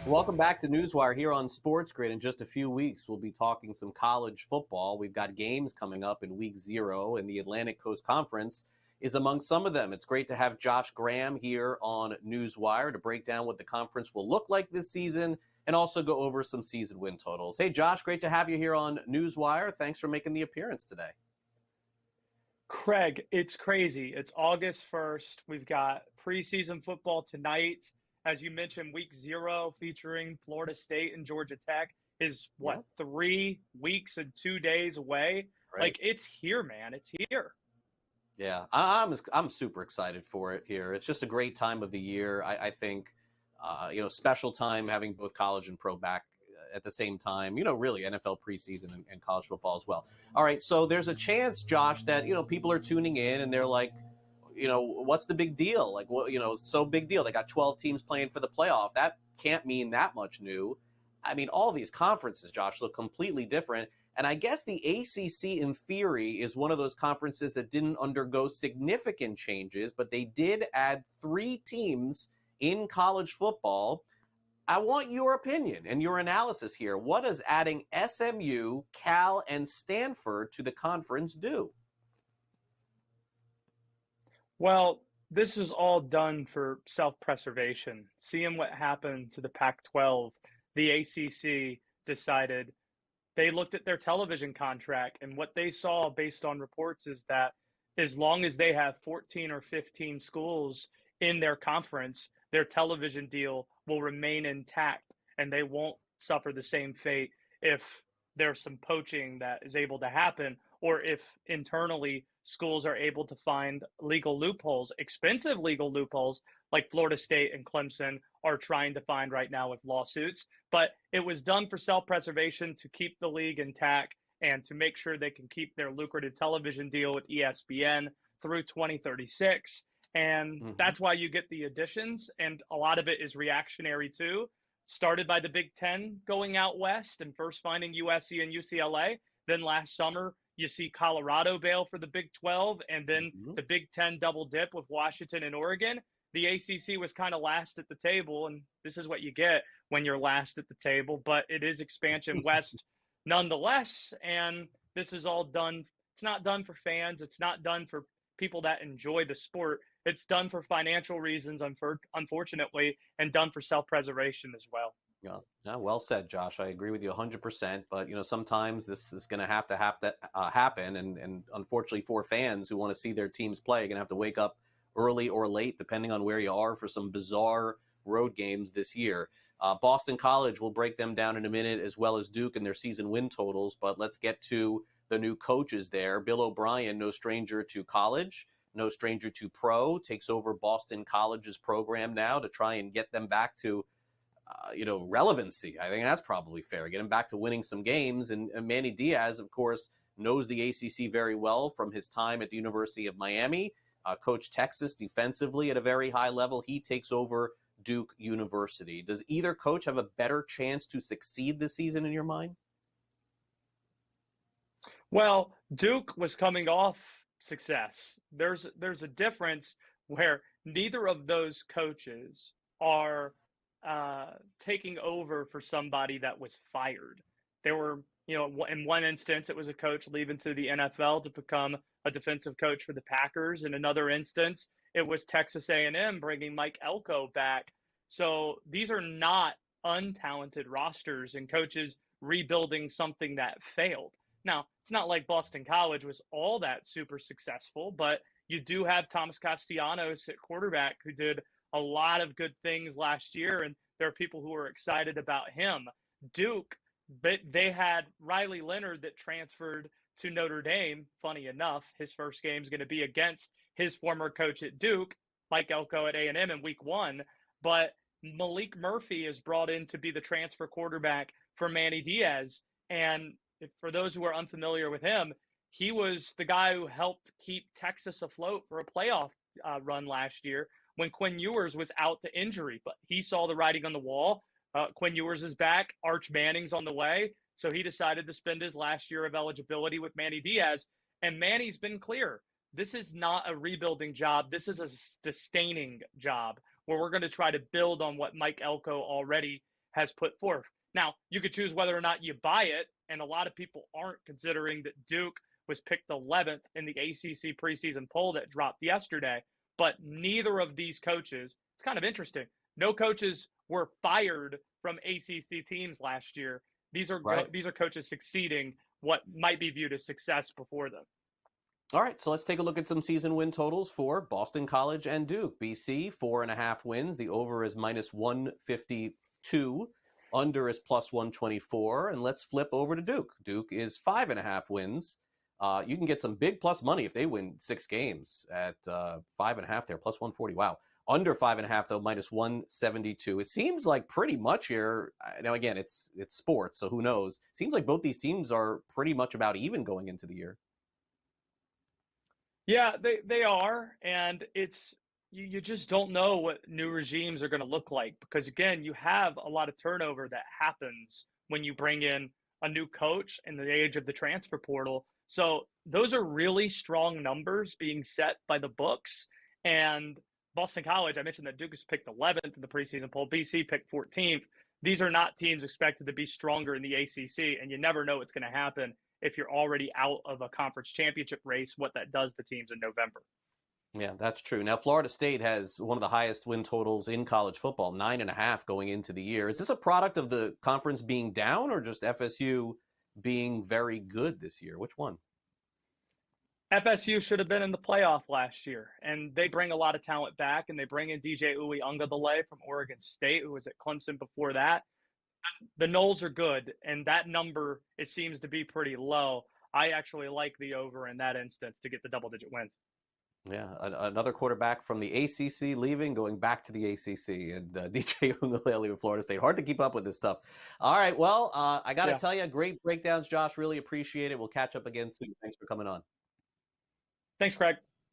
Welcome back to NewsWire here on SportsGrid. In just a few weeks, we'll be talking some college football. We've got games coming up in week 0, and the Atlantic Coast Conference is among some of them. It's great to have Josh Graham here on NewsWire to break down what the conference will look like this season and also go over some season win totals. Hey, Josh, great to have you here on NewsWire. Thanks for making the appearance today. Craig, it's crazy. It's August 1st. We've got preseason football tonight. As you mentioned, week 0 featuring Florida State and Georgia Tech is 3 weeks and 2 days away. Right. Like, it's here, man. It's here. Yeah, I'm super excited for it here. It's just a great time of the year. I think, special time having both college and pro back at the same time, really NFL preseason and college football as well. All right, so there's a chance, Josh, that, people are tuning in and they're like, what's the big deal? Like, so big deal. They got 12 teams playing for the playoff. That can't mean that much new. I mean, all these conferences, Josh, look completely different. And I guess the ACC, in theory, is one of those conferences that didn't undergo significant changes, but they did add 3 teams in college football. I want your opinion and your analysis here. What does adding SMU, Cal, and Stanford to the conference do? Well, this was all done for self-preservation. Seeing what happened to the Pac-12, the ACC decided they looked at their television contract, and what they saw based on reports is that as long as they have 14 or 15 schools in their conference, their television deal will remain intact, and they won't suffer the same fate if there's some poaching that is able to happen, or if internally schools are able to find legal loopholes, expensive legal loopholes, like Florida State and Clemson are trying to find right now with lawsuits. But it was done for self-preservation to keep the league intact and to make sure they can keep their lucrative television deal with ESPN through 2036. And that's why you get the additions. And a lot of it is reactionary too. Started by the Big Ten going out west and first finding USC and UCLA. Then last summer, you see Colorado bail for the Big 12, and then the Big Ten double dip with Washington and Oregon. The ACC was kind of last at the table, and this is what you get when you're last at the table. But it is expansion west nonetheless, and this is all done. It's not done for fans. It's not done for people that enjoy the sport. It's done for financial reasons, unfortunately, and done for self-preservation as well. Yeah, well said, Josh. I agree with you 100%. But, sometimes this is going to have happen. And unfortunately for fans who want to see their teams play, are going to have to wake up early or late, depending on where you are, for some bizarre road games this year. Boston College, will break them down in a minute, as well as Duke and their season win totals. But let's get to the new coaches there. Bill O'Brien, no stranger to college, no stranger to pro, takes over Boston College's program now to try and get them back to relevancy. I think that's probably fair. Get him back to winning some games. And Manny Diaz, of course, knows the ACC very well from his time at the University of Miami, coached Texas defensively at a very high level. He takes over Duke University. Does either coach have a better chance to succeed this season in your mind? Well, Duke was coming off success. There's a difference where neither of those coaches are taking over for somebody that was fired. They were, in one instance, it was a coach leaving to the NFL to become a defensive coach for the Packers. In another instance, it was Texas A&M bringing Mike Elko back. So these are not untalented rosters and coaches rebuilding something that failed. Now, it's not like Boston College was all that super successful, but you do have Thomas Castellanos at quarterback who did a lot of good things last year, and there are people who are excited about him. Duke, they had Riley Leonard that transferred to Notre Dame. Funny enough, his first game is going to be against his former coach at Duke, Mike Elko at A&M in week 1. But Malik Murphy is brought in to be the transfer quarterback for Manny Diaz. And for those who are unfamiliar with him, he was the guy who helped keep Texas afloat for a playoff run last year when Quinn Ewers was out to injury. But he saw the writing on the wall. Quinn Ewers is back. Arch Manning's on the way. So he decided to spend his last year of eligibility with Manny Diaz. And Manny's been clear. This is not a rebuilding job. This is a sustaining job where we're going to try to build on what Mike Elko already has put forth. Now, you could choose whether or not you buy it, and a lot of people aren't, considering that Duke was picked 11th in the ACC preseason poll that dropped yesterday. But neither of these coaches, it's kind of interesting, no coaches were fired from ACC teams last year. These are coaches succeeding what might be viewed as success before them. All right, so let's take a look at some season win totals for Boston College and Duke. BC, 4.5 wins. The over is minus 152. Under is plus 124. And let's flip over to Duke. Duke is 5.5 wins. You can get some big plus money if they win 6 games at 5.5 there, plus 140. Wow. Under 5.5, though, minus 172. It seems like pretty much here. Now, again, it's sports, so who knows? Seems like both these teams are pretty much about even going into the year. Yeah, they are, and it's you just don't know what new regimes are going to look like, because again, you have a lot of turnover that happens when you bring in a new coach in the age of the transfer portal. So those are really strong numbers being set by the books. And Boston College, I mentioned that Duke is picked 11th in the preseason poll. BC picked 14th. These are not teams expected to be stronger in the ACC, and you never know what's going to happen if you're already out of a conference championship race, what that does to teams in November. Yeah, that's true. Now, Florida State has one of the highest win totals in college football, 9.5 going into the year. Is this a product of the conference being down or just FSU being very good this year? Which one? FSU should have been in the playoff last year, and they bring a lot of talent back, and they bring in DJ Uiagalelei from Oregon State, who was at Clemson before that. The Noles are good, and that number, it seems to be pretty low. I actually like the over in that instance to get the double-digit wins. Yeah, another quarterback from the ACC leaving, going back to the ACC, and DJ Uiagalelei of Florida State. Hard to keep up with this stuff. All right, well, I got to tell you, great breakdowns, Josh. Really appreciate it. We'll catch up again soon. Thanks for coming on. Thanks, Craig.